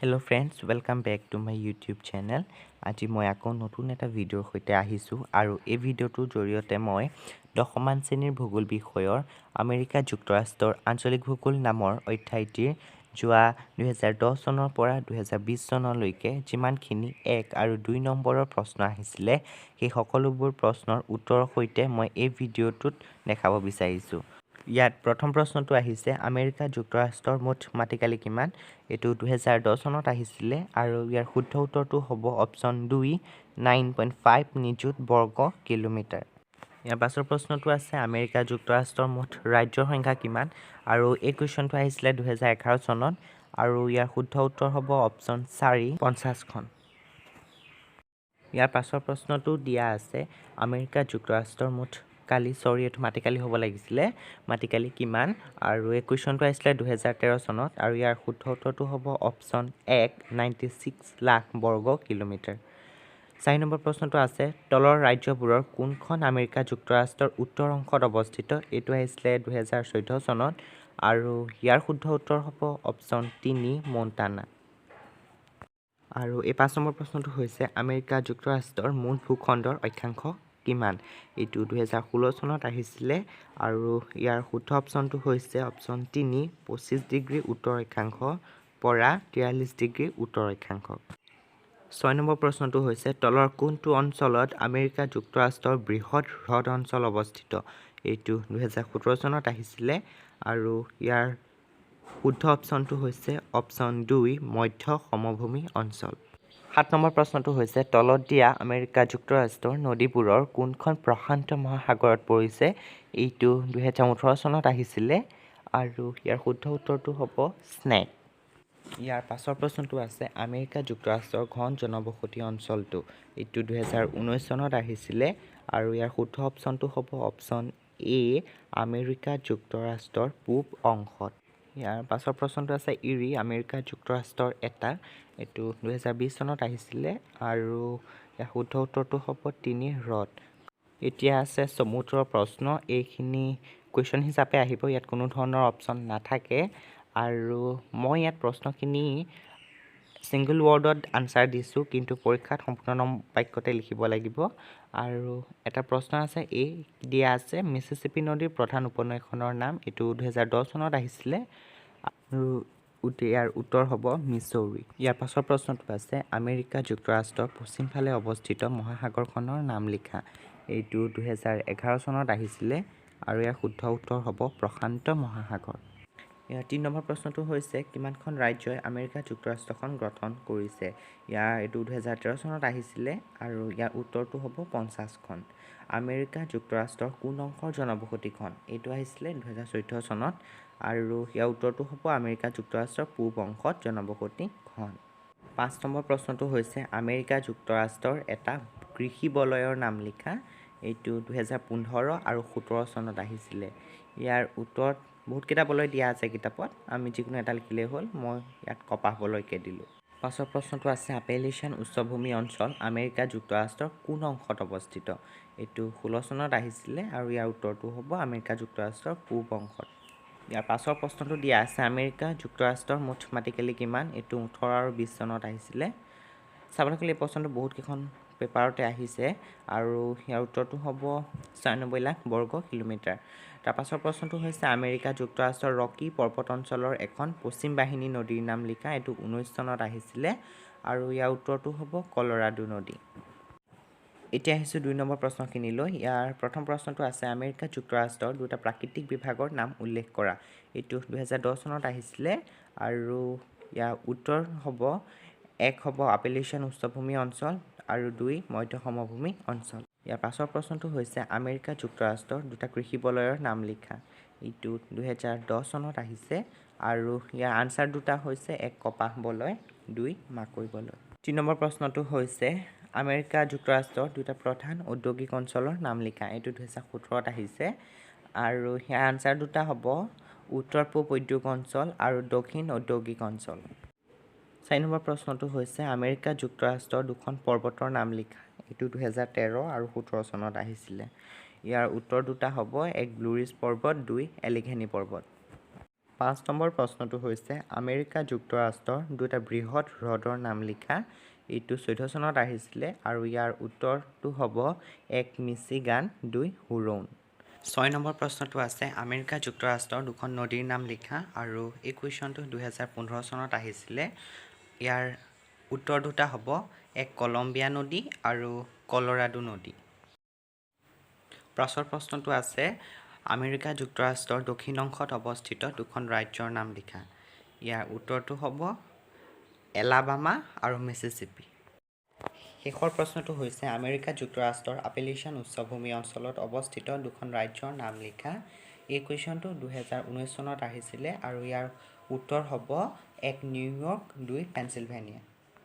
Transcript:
Hello friends, welcome back to my YouTube channel. আজি মই আকৌ নতুন এটা ভিডিঅ'ৰ সৈতে আহিছো আৰু এই ভিডিঅ'টোৰ জৰিয়তে মই দশমান শ্ৰেণীৰ ভূগোল বিষয়ৰ আমেৰিকা যুক্তৰাষ্ট্ৰৰ আঞ্চলিক ভূগোল নামৰ অধ্যায়টিৰ যোৱা 2010 চনৰ পৰা 2020 চনলৈকে যিমানখিনি 1 আৰু 2 নম্বৰৰ প্ৰশ্ন আহিছিলে সেই সকলোবোৰ প্ৰশ্নৰ উত্তৰৰ সৈতে মই এই ভিডিঅ'টোত দেখাব বিচাৰিছো। ইয়াত প্ৰথম প্ৰশ্নটো আহিছে আমেৰিকা যুক্তৰাষ্ট্ৰৰ মুঠ মাটিকালি কিমান এটো 2010 চনত আহিছিলে আৰু ইয়াৰ শুদ্ধ উত্তৰটো হ'ব অপচন 2 9.5 নিযুত বৰ্গ কিলোমিটাৰ। ইয়াৰ পাছৰ প্ৰশ্নটো আছে আমেৰিকা যুক্তৰাষ্ট্ৰৰ মুঠ ৰাজ্যৰ সংখ্যা কিমান আৰু এই কুৱেশ্যনটো আহিছিলে 2011 চনত আৰু ইয়াৰ শুদ্ধ উত্তৰ হ'ব অপচন 4 50খন। ইয়াৰ পাছৰ প্ৰশ্নটো দিয়া আছে আমেৰিকা যুক্তৰাষ্ট্ৰৰ মুঠ এইটো মাটিকালি হ'ব লাগিছিলে মাটিকালি কিমান আৰু এই কুৱেশ্যনটো আহিছিলে 2013 চনত আৰু ইয়াৰ শুদ্ধ উত্তৰটো হ'ব অপচন 1 96 লাখ বৰ্গ কিলোমিটাৰ। 4 নম্বৰ প্ৰশ্নটো আছে তলৰ ৰাজ্যবোৰৰ কোনখন আমেৰিকা যুক্তৰাষ্ট্ৰৰ উত্তৰ অংশত অৱস্থিত এইটো আহিছিলে 2014 চনত আৰু ইয়াৰ শুদ্ধ উত্তৰ হ'ব অপচন 3 মণ্টানা। আৰু এই 5 নম্বৰ প্ৰশ্নটো হৈছে আমেৰিকা যুক্তৰাষ্ট্ৰৰ মূল ভূখণ্ডৰ অক্ষাংশ কিমান এইটো 2016 চনত আহিছিলে আৰু ইয়াৰ শুদ্ধ অপচনটো হৈছে অপচন 3 25 ডিগ্ৰী উত্তৰ অক্ষাংশ পৰা 43 ডিগ্ৰী উত্তৰ অক্ষাংশ। 6 নম্বৰ প্ৰশ্নটো হৈছে তলৰ কোনটো অঞ্চলত আমেৰিকা যুক্তৰাষ্ট্ৰৰ বৃহৎ হ্ৰদ অঞ্চল অৱস্থিত এইটো 2017 চনত আহিছিলে আৰু ইয়াৰ শুদ্ধ অপচনটো হৈছে অপচন 2 মধ্য সমভূমি অঞ্চল। 7 নম্বৰ প্ৰশ্নটো হৈছে তলত দিয়া আমেৰিকা যুক্তৰাষ্ট্ৰৰ নদীবোৰৰ কোনখন প্ৰশান্ত মহাসাগৰত পৰিছে এইটো 2018 চনত আহিছিলে আৰু ইয়াৰ শুদ্ধ উত্তৰটো হ'ব স্নেক। ইয়াৰ পাছৰ প্ৰশ্নটো আছে আমেৰিকা যুক্তৰাষ্ট্ৰৰ ঘন জনবসতি অঞ্চলটো এইটো 2019 চনত আহিছিলে আৰু ইয়াৰ শুদ্ধ অপচনটো হ'ব অপচন এ আমেৰিকা যুক্তৰাষ্ট্ৰৰ পূব অংশত। ইয়াৰ পাছৰ প্ৰশ্নটো আছে ইৰি আমেৰিকা যুক্তৰাষ্ট্ৰৰ এটা এইটো 2020 চনত আহিছিলে আৰু ইয়াৰ শুদ্ধ উত্তৰটো হ'ব 3 হ্ৰদ। এতিয়া আছে সমুদ্ৰৰ প্ৰশ্ন এইখিনি কুৱেশ্যন হিচাপে আহিব ইয়াত কোনো ধৰণৰ অপচন নাথাকে আৰু মই ইয়াত প্ৰশ্নখিনি ছিংগল ৱৰ্ডত আনচাৰ দিছোঁ কিন্তু পৰীক্ষাত সম্পূৰ্ণ বাক্যতে লিখিব লাগিব আৰু এটা প্ৰশ্ন আছে এই দিয়া আছে মিছিছিপি নদীৰ প্ৰধান উপনৈখনৰ নাম এইটো 2010 চনত আহিছিলে আৰু ইয়াৰ উত্তৰ হ'ব মিছৌৰি। ইয়াৰ পাছৰ প্ৰশ্নটো আছে আমেৰিকা যুক্তৰাষ্ট্ৰৰ পশ্চিম ফালে অৱস্থিত মহাসাগৰখনৰ নাম লিখা এইটো 2011 চনত আহিছিলে আৰু ইয়াৰ শুদ্ধ উত্তৰ হ'ব প্ৰশান্ত মহাসাগৰ। ইয়াৰ 3 নম্বৰ প্ৰশ্নটো হৈছে কিমানখন ৰাজ্যই আমেৰিকা যুক্তৰাষ্ট্ৰখন গঠন কৰিছে এইটো 2013 চনত আহিছিলে আৰু ইয়াৰ উত্তৰটো হ'ব 50খন। আমেৰিকা যুক্তৰাষ্ট্ৰৰ কোন অংশৰ জনবসতিখন এইটো আহিছিলে 2014 চনত আৰু ইয়াৰ উত্তৰটো হ'ব আমেৰিকা যুক্তৰাষ্ট্ৰৰ পূব অংশত জনবসতিখন। 5 নম্বৰ প্ৰশ্নটো হৈছে আমেৰিকা যুক্তৰাষ্ট্ৰৰ এটা কৃষি বলয়ৰ নাম লিখা এইটো 2015 আৰু 17 চনত আহিছিলে। ইয়াৰ উত্তৰত বহুতকেইটা বলয় দিয়া আছে কিতাপত আমি যিকোনো এটা লিখিলেই হ'ল মই ইয়াত কপাহ বলয়কে দিলোঁ। পাছৰ প্ৰশ্নটো আছে আপেলেচিয়ান উচ্চভূমি অঞ্চল আমেৰিকা যুক্তৰাষ্ট্ৰৰ কোন অংশত অৱস্থিত এইটো 16 চনত আহিছিলে আৰু ইয়াৰ উত্তৰটো হ'ব আমেৰিকা যুক্তৰাষ্ট্ৰৰ পূব অংশত। ইয়াৰ পাছৰ প্ৰশ্নটো দিয়া আছে আমেৰিকা যুক্তৰাষ্ট্ৰৰ মুঠ মাটিকালি কিমান এইটো 18 আৰু 20 চনত আহিছিলে। চাবলৈ গ'লে এই প্ৰশ্নটো বহুতকেইখন পেপাৰতে আহিছে আৰু ইয়াৰ উত্তৰটো হ'ব 96 লাখ বৰ্গ কিলোমিটাৰ। তাৰ পাছৰ প্ৰশ্নটো হৈছে আমেৰিকা যুক্তৰাষ্ট্ৰৰ ৰকি পৰ্বত অঞ্চলৰ এখন পশ্চিম বাহিনী নদীৰ নাম লিখা এইটো 19 চনত আহিছিলে আৰু ইয়াৰ উত্তৰটো হ'ব কলৰাডো নদী। এতিয়া আহিছোঁ 2 নম্বৰ প্ৰশ্নখিনিলৈ। ইয়াৰ প্ৰথম প্ৰশ্নটো আছে আমেৰিকা যুক্তৰাষ্ট্ৰৰ দুটা প্ৰাকৃতিক বিভাগৰ নাম উল্লেখ কৰা এইটো 2010 চনত আহিছিলে আৰু ইয়াৰ উত্তৰ হ'ব 1 হ'ব আপেলেচিয়ান উচ্চভূমি অঞ্চল আৰু 2 মধ্য সমভূমি অঞ্চল। ইয়াৰ পাছৰ প্ৰশ্নটো হৈছে আমেৰিকা যুক্তৰাষ্ট্ৰৰ দুটা কৃষি বলয়ৰ নাম লিখা এইটো 2010 চনত আহিছে আৰু ইয়াৰ আনচাৰ দুটা হৈছে 1 কপাহ বলয় 2 মাকৈ বলয়। 3 নম্বৰ প্ৰশ্নটো হৈছে আমেৰিকা যুক্তৰাষ্ট্ৰৰ দুটা প্ৰধান ঔদ্যোগিক অঞ্চলৰ নাম লিখা এইটো 2017ত আহিছে আৰু ইয়াৰ আনচাৰ দুটা হ'ব উত্তৰ পূব ঔদ্যোগিক অঞ্চল আৰু দক্ষিণ ঔদ্যোগিক অঞ্চল। 4 নম্বৰ প্ৰশ্নটো হৈছে আমেৰিকা যুক্তৰাষ্ট্ৰৰ দুখন পৰ্বতৰ নাম লিখা এইটো 2013 আৰু 17 চনত আহিছিলে। ইয়াৰ উত্তৰ দুটা হ'ব 1 ব্লু ৰিজ পৰ্বত 2 এলিঘেনি পৰ্বত। 5 নম্বৰ প্ৰশ্নটো হৈছে আমেৰিকা যুক্তৰাষ্ট্ৰৰ দুটা বৃহৎ হ্ৰদৰ নাম লিখা। এইটো 14 চনত আহিছিলে আৰু ইয়াৰ উত্তৰটো হ'ব 1 মিচিগান 2 হুৰণ। 6 নম্বৰ প্ৰশ্নটো আছে আমেৰিকা যুক্তৰাষ্ট্ৰৰ দুখন নদীৰ নাম লিখা আৰু এই কুৱেশ্যনটো 2015 চনত আহিছিলে। ইয়াৰ উত্তৰ দুটা হ'ব 1 কলম্বিয়া নদী আৰু কলৰাডো নদী। পাছৰ প্ৰশ্নটো আছে আমেৰিকা যুক্তৰাষ্ট্ৰৰ দক্ষিণ অংশত অৱস্থিত দুখন ৰাজ্যৰ নাম লিখা। ইয়াৰ উত্তৰটো হ'ব এলাবামা আৰু মিছিছিপি। শেষৰ প্ৰশ্নটো হৈছে আমেৰিকা যুক্তৰাষ্ট্ৰৰ আপেলিচান উচ্চভূমি অঞ্চলত অৱস্থিত দুখন ৰাজ্যৰ নাম লিখা। এই কুৱেশ্যনটো 2019 চনত আহিছিলে আৰু ইয়াৰ উত্তৰ হ'ব 1 নিউয়ৰ্ক 2 পেনচিলভেনিয়া।